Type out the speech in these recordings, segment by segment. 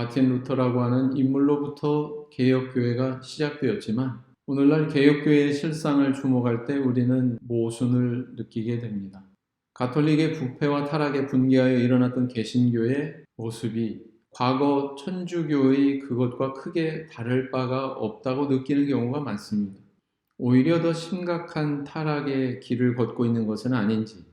마틴 루터라고 하는 인물로부터 개혁교회가 시작되었지만 오늘날 개혁교회의 실상을 주목할 때 우리는 모순을 느끼게 됩니다. 가톨릭의 부패와 타락에 분개하여 일어났던 개신교의 모습이 과거 천주교의 그것과 크게 다를 바가 없다고 느끼는 경우가 많습니다. 오히려 더 심각한 타락의 길을 걷고 있는 것은 아닌지,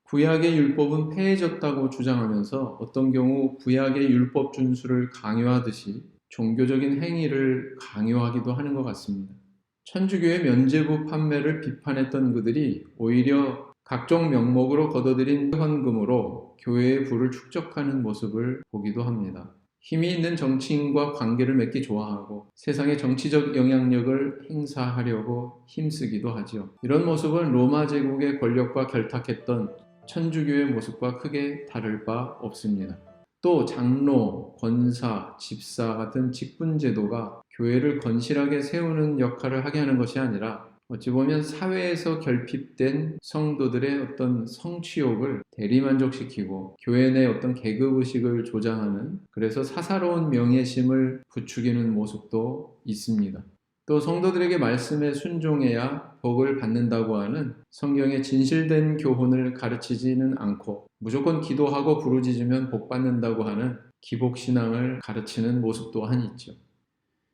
구약의 율법은 폐해졌다고 주장하면서 어떤 경우 구약의 율법 준수를 강요하듯이 종교적인 행위를 강요하기도 하는 것 같습니다. 천주교의 면죄부 판매를 비판했던 그들이 오히려 각종 명목으로 걷어들인 헌금으로 교회의 부를 축적하는 모습을 보기도 합니다. 힘이 있는 정치인과 관계를 맺기 좋아하고 세상의 정치적 영향력을 행사하려고 힘쓰기도 하죠. 이런 모습은 로마 제국의 권력과 결탁했던 천주교의 모습과 크게 다를 바 없습니다. 또 장로, 권사, 집사 같은 직분제도가 교회를 건실하게 세우는 역할을 하게 하는 것이 아니라 어찌 보면 사회에서 결핍된 성도들의 어떤 성취욕을 대리만족시키고 교회 내 어떤 계급의식을 조장하는, 그래서 사사로운 명예심을 부추기는 모습도 있습니다. 또 성도들에게 말씀에 순종해야 복을 받는다고 하는 성경의 진실된 교훈을 가르치지는 않고 무조건 기도하고 부르짖으면 복 받는다고 하는 기복신앙을 가르치는 모습 또한 있죠.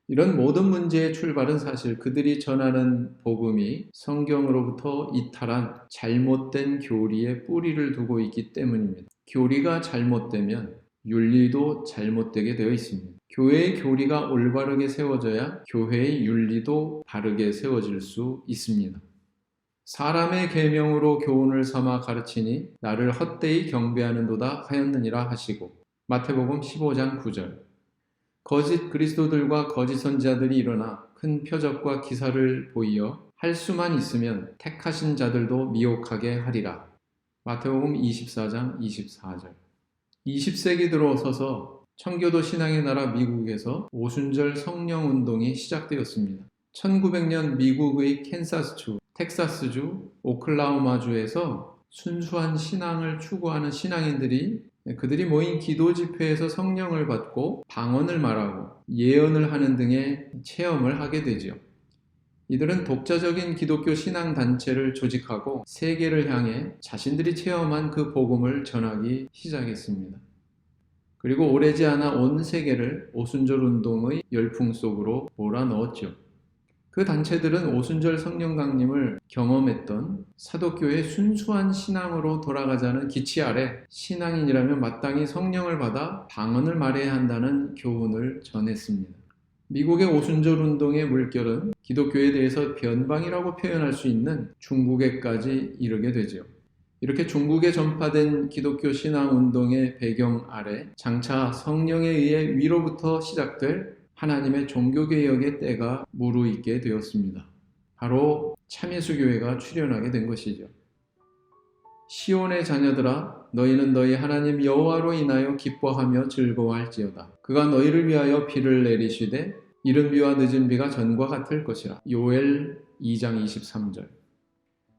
이런 모든 문제의 출발은 사실 그들이 전하는 복음이 성경으로부터 이탈한 잘못된 교리에 뿌리를 두고 있기 때문입니다. 교리가 잘못되면 윤리도 잘못되게 되어 있습니다. 교회의 교리가 올바르게 세워져야 교회의 윤리도 바르게 세워질 수 있습니다. 사람의 계명으로 교훈을 삼아 가르치니 나를 헛되이 경배하는도다 하였느니라 하시고, 마태복음 15장 9절. 거짓 그리스도들과 거짓 선지자들이 일어나 큰 표적과 기사를 보이어 할 수만 있으면 택하신 자들도 미혹하게 하리라. 마태복음 24장 24절. 20세기 들어서서 청교도 신앙의 나라 미국에서 오순절 성령 운동이 시작되었습니다. 1900년 미국의 캔사스주, 텍사스주, 오클라호마주에서 순수한 신앙을 추구하는 신앙인들이 그들이 모인 기도 집회에서 성령을 받고 방언을 말하고 예언을 하는 등의 체험을 하게 되죠. 이들은 독자적인 기독교 신앙단체를 조직하고 세계를 향해 자신들이 체험한 그 복음을 전하기 시작했습니다. 그리고 오래지 않아 온 세계를 오순절 운동의 열풍 속으로 몰아넣었죠. 그 단체들은 오순절 성령 강림을 경험했던 사도교의 순수한 신앙으로 돌아가자는 기치 아래 신앙인이라면 마땅히 성령을 받아 방언을 말해야 한다는 교훈을 전했습니다. 미국의 오순절 운동의 물결은 기독교에 대해서 변방이라고 표현할 수 있는 중국에까지 이르게 되죠. 이렇게 중국에 전파된 기독교 신앙 운동의 배경 아래 장차 성령에 의해 위로부터 시작될 하나님의 종교개혁의 때가 무르익게 되었습니다. 바로 참예수교회가 출현하게 된 것이죠. 시온의 자녀들아, 너희는 너희 하나님 여호와로 인하여 기뻐하며 즐거워할지어다. 그가 너희를 위하여 비를 내리시되 이른 비와 늦은 비가 전과 같을 것이라. 요엘 2장 23절.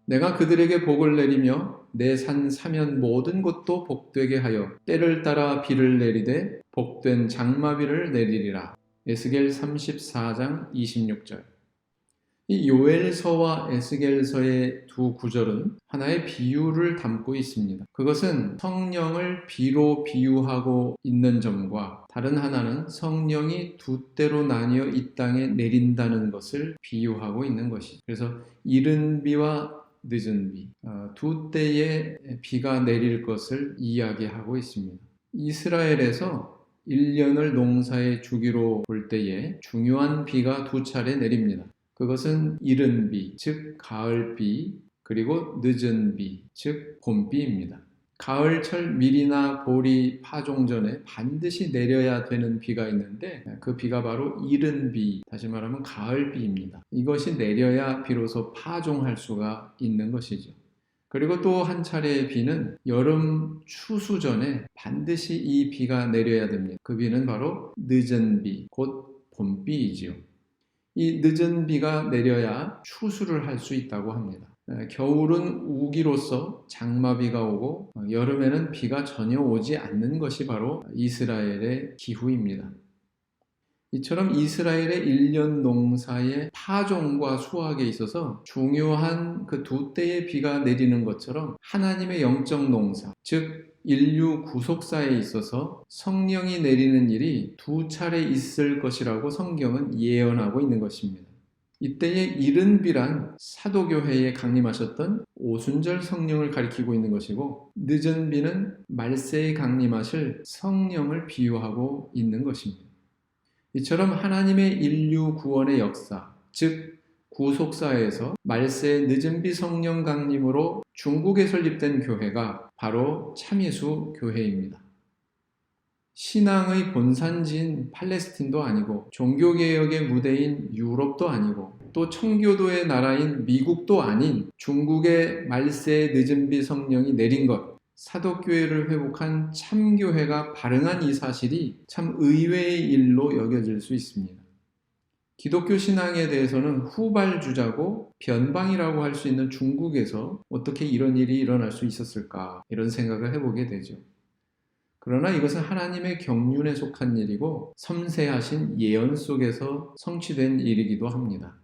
내가 그들에게 복을 내리며 내 산 사면 모든 곳도 복되게 하여 때를 따라 비를 내리되 복된 장마비를 내리리라. 에스겔 34장 26절. 이 요엘서와 에스겔서의 두 구절은 하나의 비유를 담고 있습니다. 그것은 성령을 비로 비유하고 있는 점과 다른 하나는 성령이 두 때로 나뉘어 이 땅에 내린다는 것을 비유하고 있는 것이죠. 그래서 이른 비와 늦은 비, 두 때의 비가 내릴 것을 이야기하고 있습니다. 이스라엘에서 1년을 농사의 주기로 볼 때에 중요한 비가 두 차례 내립니다. 그것은 이른 비, 즉 가을비, 그리고 늦은 비, 즉 봄비입니다. 가을철 밀이나 보리 파종 전에 반드시 내려야 되는 비가 있는데 그 비가 바로 이른 비, 다시 말하면 가을비입니다. 이것이 내려야 비로소 파종할 수가 있는 것이죠. 그리고 또 한 차례의 비는 여름 추수 전에 반드시 이 비가 내려야 됩니다. 그 비는 바로 늦은 비, 곧 봄비이지요. 이 늦은 비가 내려야 추수를 할 수 있다고 합니다. 겨울은 우기로서 장마비가 오고 여름에는 비가 전혀 오지 않는 것이 바로 이스라엘의 기후입니다. 이처럼 이스라엘의 1년 농사의 파종과 수확에 있어서 중요한 그 두 때의 비가 내리는 것처럼 하나님의 영적 농사, 즉 인류 구속사에 있어서 성령이 내리는 일이 두 차례 있을 것이라고 성경은 예언하고 있는 것입니다. 이때의 이른 비란 사도교회에 강림하셨던 오순절 성령을 가리키고 있는 것이고, 늦은 비는 말세에 강림하실 성령을 비유하고 있는 것입니다. 이처럼 하나님의 인류 구원의 역사, 즉 구속사에서 말세의 늦은 비 성령 강림으로 중국에 설립된 교회가 바로 참예수 교회입니다. 신앙의 본산지인 팔레스틴도 아니고 종교개혁의 무대인 유럽도 아니고 또 청교도의 나라인 미국도 아닌 중국의 말세의 늦은 비 성령이 내린 것, 사도교회를 회복한 참교회가 발흥한 이 사실이 참 의외의 일로 여겨질 수 있습니다. 기독교 신앙에 대해서는 후발주자고 변방이라고 할 수 있는 중국에서 어떻게 이런 일이 일어날 수 있었을까, 이런 생각을 해보게 되죠. 그러나 이것은 하나님의 경륜에 속한 일이고 섬세하신 예언 속에서 성취된 일이기도 합니다.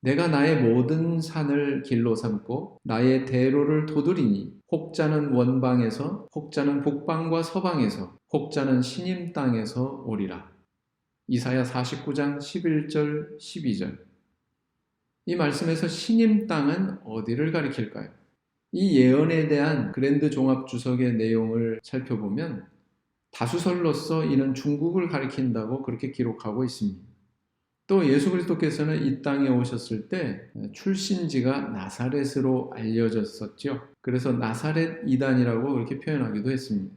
내가 나의 모든 산을 길로 삼고 나의 대로를 도두리니 혹자는 원방에서 혹자는 북방과 서방에서 혹자는 시님 땅에서 오리라. 이사야 49장 11절 12절. 이 말씀에서 시님 땅은 어디를 가리킬까요? 이 예언에 대한 그랜드 종합 주석의 내용을 살펴보면 다수설로서 이는 중국을 가리킨다고 그렇게 기록하고 있습니다. 또 예수 그리스도께서는 이 땅에 오셨을 때 출신지가 나사렛으로 알려졌었죠. 그래서 나사렛 이단이라고 그렇게 표현하기도 했습니다.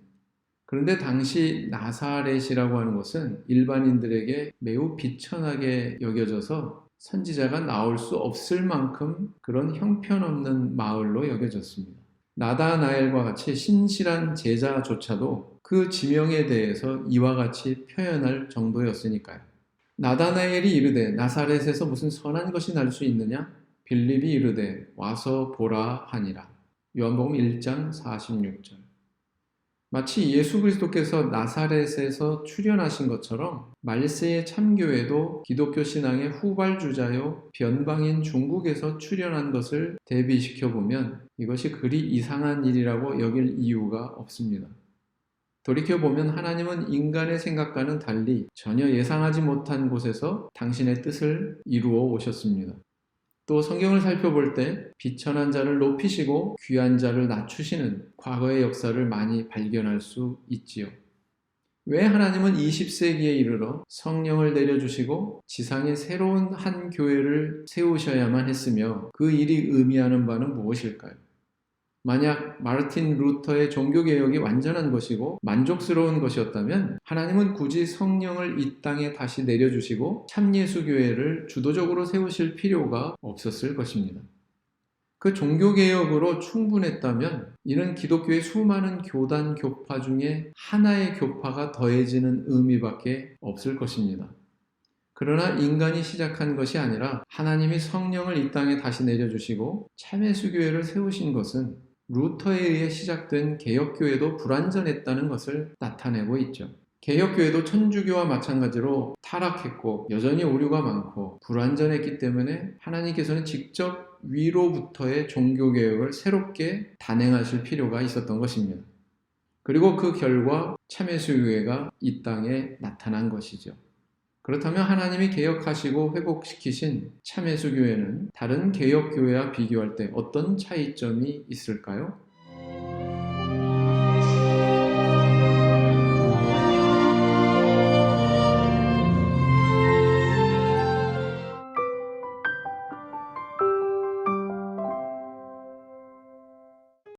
그런데 당시 나사렛이라고 하는 것은 일반인들에게 매우 비천하게 여겨져서 선지자가 나올 수 없을 만큼 그런 형편없는 마을로 여겨졌습니다. 나다나엘과 같이 신실한 제자조차도 그 지명에 대해서 이와 같이 표현할 정도였으니까요. 나다나엘이 이르되 나사렛에서 무슨 선한 것이 날 수 있느냐? 빌립이 이르되 와서 보라 하니라. 요한복음 1장 46절. 마치 예수 그리스도께서 나사렛에서 출현하신 것처럼 말세의 참교회도 기독교 신앙의 후발주자요 변방인 중국에서 출현한 것을 대비시켜 보면 이것이 그리 이상한 일이라고 여길 이유가 없습니다. 돌이켜보면 하나님은 인간의 생각과는 달리 전혀 예상하지 못한 곳에서 당신의 뜻을 이루어 오셨습니다. 또 성경을 살펴볼 때 비천한 자를 높이시고 귀한 자를 낮추시는 과거의 역사를 많이 발견할 수 있지요. 왜 하나님은 20세기에 이르러 성령을 내려주시고 지상에 새로운 한 교회를 세우셔야만 했으며 그 일이 의미하는 바는 무엇일까요? 만약 마르틴 루터의 종교개혁이 완전한 것이고 만족스러운 것이었다면 하나님은 굳이 성령을 이 땅에 다시 내려주시고 참예수교회를 주도적으로 세우실 필요가 없었을 것입니다. 그 종교개혁으로 충분했다면 이는 기독교의 수많은 교단 교파 중에 하나의 교파가 더해지는 의미밖에 없을 것입니다. 그러나 인간이 시작한 것이 아니라 하나님이 성령을 이 땅에 다시 내려주시고 참예수교회를 세우신 것은 루터에 의해 시작된 개혁교회도 불완전했다는 것을 나타내고 있죠. 개혁교회도 천주교와 마찬가지로 타락했고 여전히 오류가 많고 불완전했기 때문에 하나님께서는 직접 위로부터의 종교개혁을 새롭게 단행하실 필요가 있었던 것입니다. 그리고 그 결과 참예수교회가 이 땅에 나타난 것이죠. 그렇다면 하나님이 개혁하시고 회복시키신 참예수교회는 다른 개혁교회와 비교할 때 어떤 차이점이 있을까요?